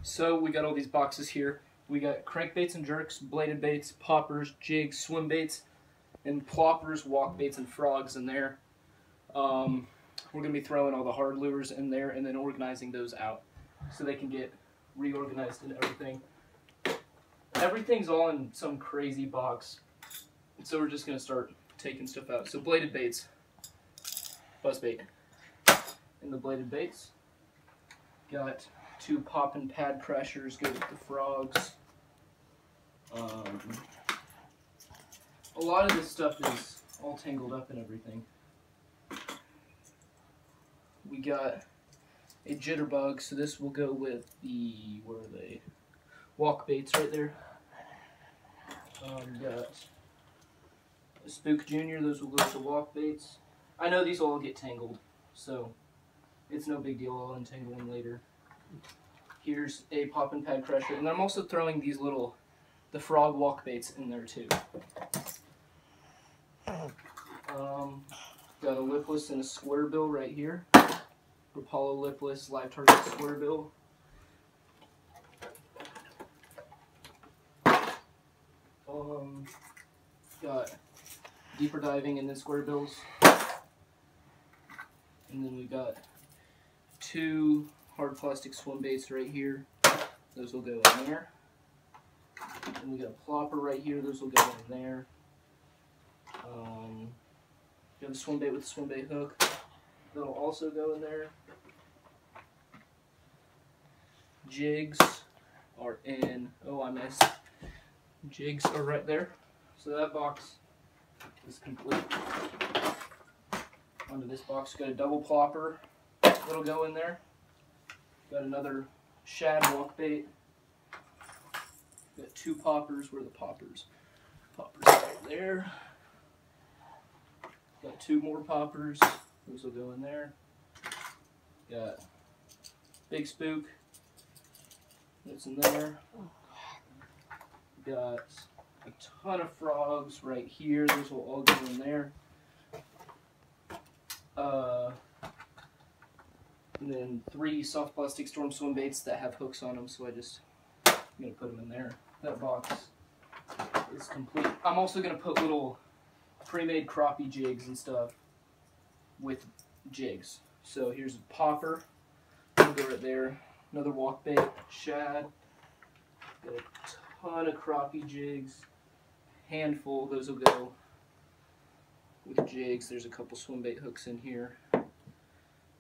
So we got all these boxes here. We got crankbaits and jerks, bladed baits, poppers, jigs, swim baits, and ploppers, walk baits, and frogs in there. We're going to be throwing all the hard lures in there and then organizing those out so they can get reorganized and everything. Everything's all in some crazy box. So we're just going to start taking stuff out. So bladed baits, buzz bait. In the bladed baits, got 2 pop and pad crashers, good with the frogs. A lot of this stuff is all tangled up and everything. We got a jitterbug, so this will go with the, where are they? Walk baits right there. Got a Spook Junior, those will go to walk baits. I know these will all get tangled, so it's no big deal, I'll untangle them later. Here's a pop and pad crusher, and I'm also throwing these little, the frog walk baits in there too. Got a lipless and a square bill right here. Rapala lipless, live target square bill. Got deeper diving and then square bills. And then we got 2 hard plastic swim baits right here. Those will go in there. And we got a plopper right here. Those will go in there. Got a swim bait with a swim bait hook. That'll also go in there. Jigs are in. Oh, I missed. Jigs are right there. So that box is complete. Onto this box, got a double plopper that'll go in there. Got another shad walk bait. Got 2 poppers. Where are the poppers? Poppers right there. Got 2 more poppers. Those will go in there. Got big spook. That's in there. Got a ton of frogs right here. Those will all go in there. And then 3 soft plastic storm swim baits that have hooks on them, so I'm going to put them in there. That box is complete. I'm also going to put little pre-made crappie jigs and stuff with jigs. So here's a popper. Go right there. Another walk bait, shad. Got a ton of crappie jigs. Handful. Those will go with jigs. There's a couple swim bait hooks in here.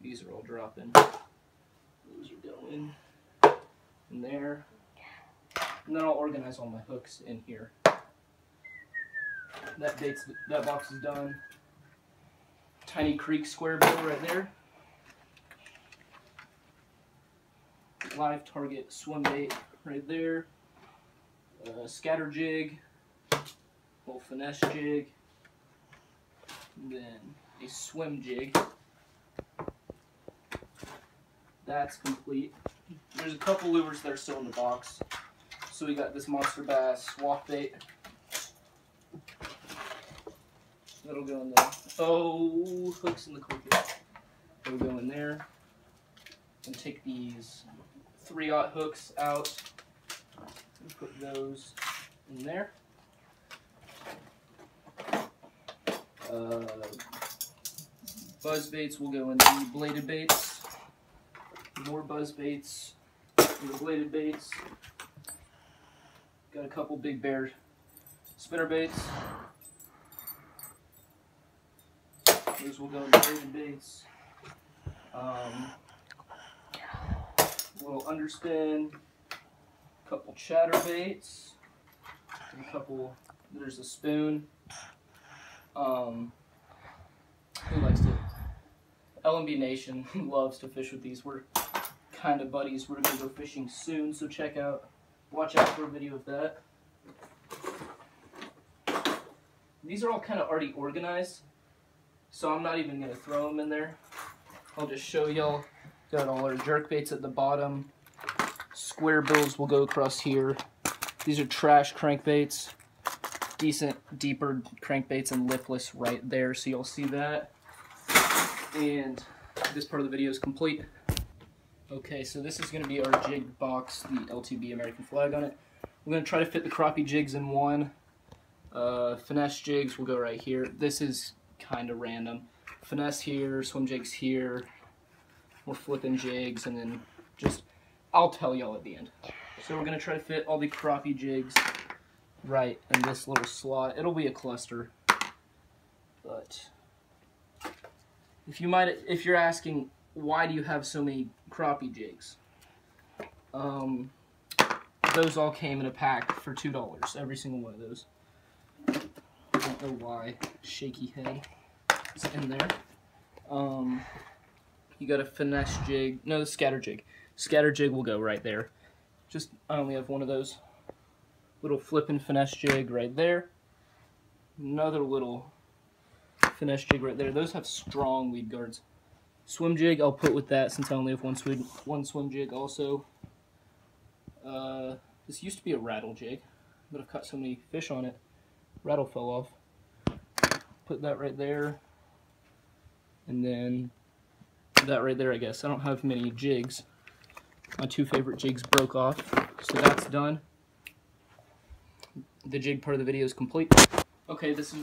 These are all dropping. Those are going in there. And then I'll organize all my hooks in here. That box is done. Tiny Creek square bill right there. Live target swim bait right there. Scatter jig. Little finesse jig. And then a swim jig. That's complete. There's a couple lures that are still in the box. So we got this monster bass walk bait. That'll go in there. Oh, hooks in the carpet. That'll go in there. And take these 3/0 hooks out and put those in there. Buzz baits will go in the bladed baits. More buzz baits in the bladed baits. Got a couple Big Bear spinner baits. Those will go in the bladed baits. Little underspin. Couple chatter baits. And a couple. There's a spoon. Who likes to? LMB Nation loves to fish with these. We're kind of buddies. We're going to go fishing soon, so watch out for a video of that. These are all kind of already organized, so I'm not even going to throw them in there. I'll just show y'all. Got all our jerk baits at the bottom. Square bills will go across here. These are trash crankbaits. Decent, deeper crankbaits and lipless right there, so you'll see that. And this part of the video is complete. Okay, so this is going to be our jig box, the LTB American flag on it. We're going to try to fit the crappie jigs in one. Finesse jigs will go right here. This is kind of random. Finesse here, swim jigs here. We're flipping jigs, and then just, I'll tell y'all at the end. So we're going to try to fit all the crappie jigs right in this little slot. It'll be a cluster, but if you're asking, why do you have so many crappie jigs? Those all came in a pack for $2, every single one of those. I don't know why. Shaky head is in there. You got a finesse jig. No, the scatter jig. Scatter jig will go right there. Just, I only have one of those. Little flipping finesse jig right there. Another little finesse jig right there. Those have strong lead guards. Swim jig I'll put with that since I only have one swim jig also. This used to be a rattle jig, but I've caught so many fish on it. Rattle fell off. Put that right there. And then that right there, I guess. I don't have many jigs. My two favorite jigs broke off, so that's done. The jig part of the video is complete. Okay, this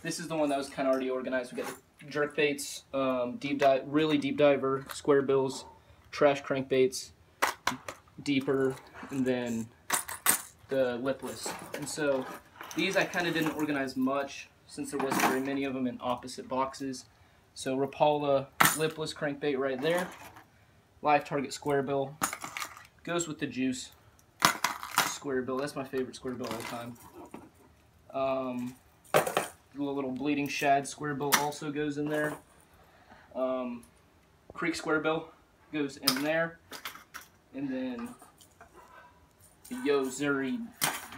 is the one that was kind of already organized. We got the jerk baits, really deep diver, square bills, trash crankbaits, deeper, and then the lipless. And so these I kind of didn't organize much since there wasn't very many of them in opposite boxes. So Rapala lipless crankbait right there. Live target square bill. Goes with the juice square bill. That's my favorite square bill all time. The little bleeding shad square bill also goes in there. Creek square bill goes in there. And then the Yo-Zuri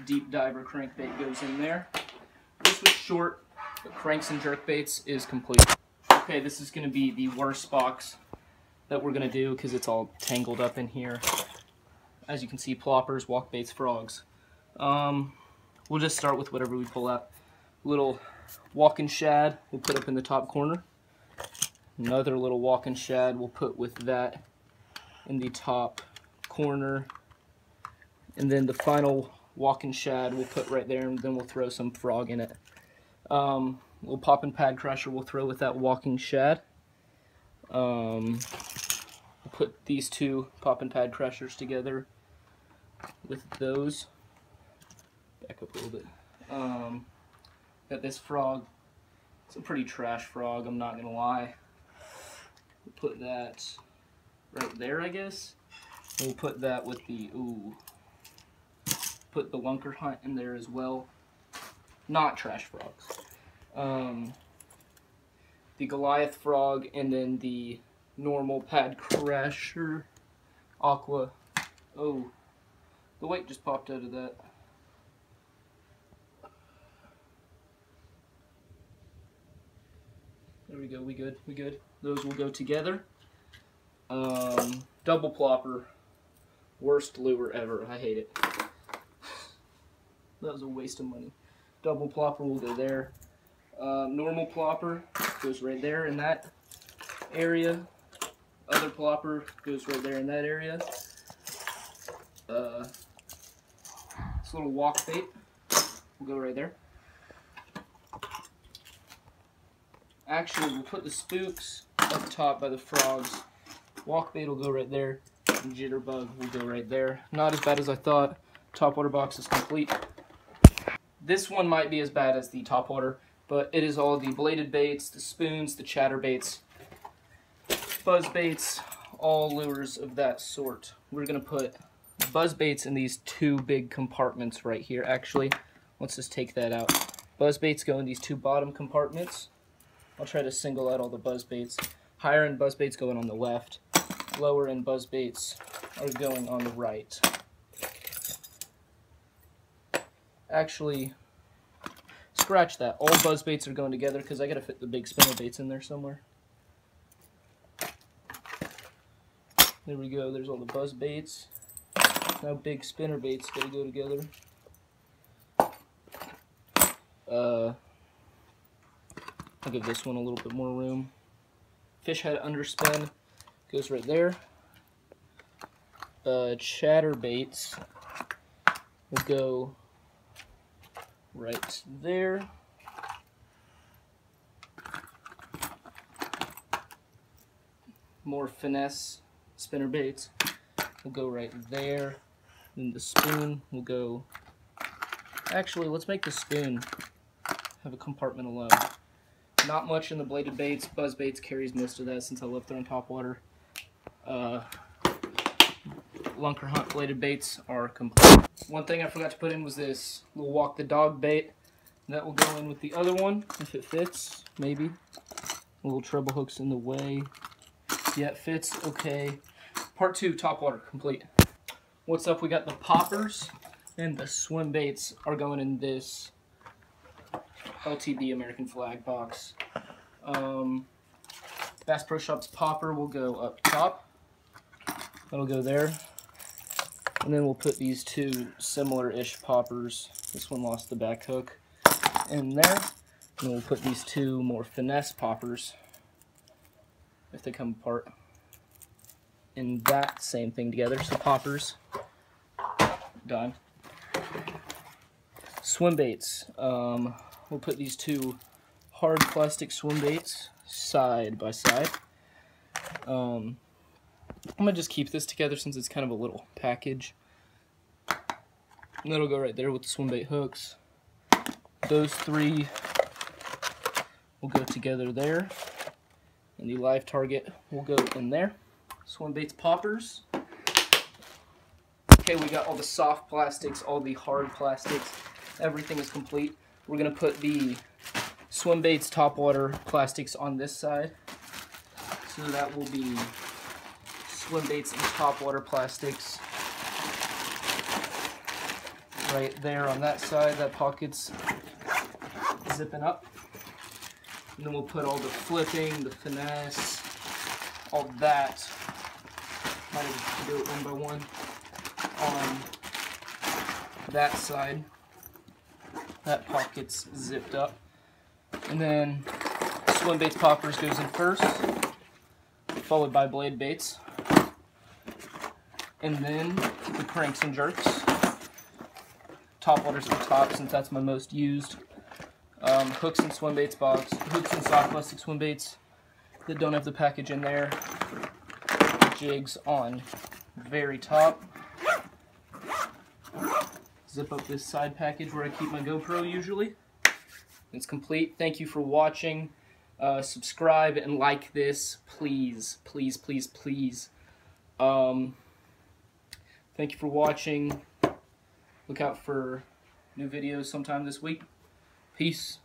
deep diver crankbait goes in there. This was short, but cranks and jerk baits is complete. Okay, this is going to be the worst box that we're going to do because it's all tangled up in here. As you can see, ploppers, walk baits, frogs. We'll just start with whatever we pull out. Little walking shad we'll put up in the top corner. Another little walking shad we'll put with that in the top corner. And then the final walking shad we'll put right there, and then we'll throw some frog in it. Little poppin' pad crusher we'll throw with that walking shad. We'll put these two poppin' pad crushers together with those. Back up a little bit. Got this frog. It's a pretty trash frog, I'm not gonna lie. We'll put that right there, I guess. We'll put that with the put the Lunker Hunt in there as well. Not trash frogs. The Goliath frog, and then the normal pad crusher aqua. Oh, the weight just popped out of that. There we go, we good. Those will go together. Double plopper. Worst lure ever, I hate it. That was a waste of money. Double plopper will go there. Normal plopper goes right there in that area. Other plopper goes right there in that area. This little walk bait will go right there. Actually, we'll put the spooks up top by the frogs. Walk bait will go right there. And jitterbug will go right there. Not as bad as I thought. Top water box is complete. This one might be as bad as the top water, but it is all the bladed baits, the spoons, the chatter baits, buzz baits, all lures of that sort. We're going to put buzz baits in these two big compartments right here. Actually, let's just take that out. Buzz baits go in these two bottom compartments. I'll try to single out all the buzz baits. Higher end buzz baits going on the left. Lower end buzz baits are going on the right. Actually, scratch that. All buzz baits are going together because I gotta fit the big spinner baits in there somewhere. There we go. There's all the buzz baits. Now big spinner baits gotta go together. I'll give this one a little bit more room. Fish head underspin goes right there. chatterbaits will go right there. More finesse spinner baits will go right there. Then the spoon will go... Actually, let's make the spoon have a compartment alone. Not much in the bladed baits. Buzz baits carries most of that since I love throwing topwater. Lunker Hunt bladed baits are complete. One thing I forgot to put in was this little walk the dog bait. That will go in with the other one if it fits, maybe. A little treble hook's in the way. Yeah, it fits, okay. Part 2, topwater, complete. What's up, we got the poppers and the swim baits are going in this LTB American flag box. Bass Pro Shops popper will go up top. That'll go there. And then we'll put these two similar-ish poppers. This one lost the back hook in there. And we'll put these two more finesse poppers, if they come apart, in that same thing together. So poppers, done. Swim baits. We'll put these two hard plastic swim baits side by side. I'm going to just keep this together since it's kind of a little package. And that'll go right there with the swim bait hooks. Those three will go together there. And the live target will go in there. Swim baits poppers. Okay, we got all the soft plastics, all the hard plastics. Everything is complete. We're going to put the swim baits topwater plastics on this side. So that will be swim baits and topwater plastics right there on that side. That pocket's zipping up. And then we'll put all the flipping, the finesse, all that. Might have to do it one by one on that side. That pocket's zipped up. And then swim baits poppers goes in first, followed by blade baits. And then the cranks and jerks. Topwater's the top since that's my most used. Hooks and swim baits box. Hooks and soft plastic swim baits that don't have the package in there. Jigs on very top. Zip up this side package where I keep my GoPro usually. It's complete. Thank you for watching. Subscribe and like this, please, please, please, please. Thank you for watching. Look out for new videos sometime this week. Peace.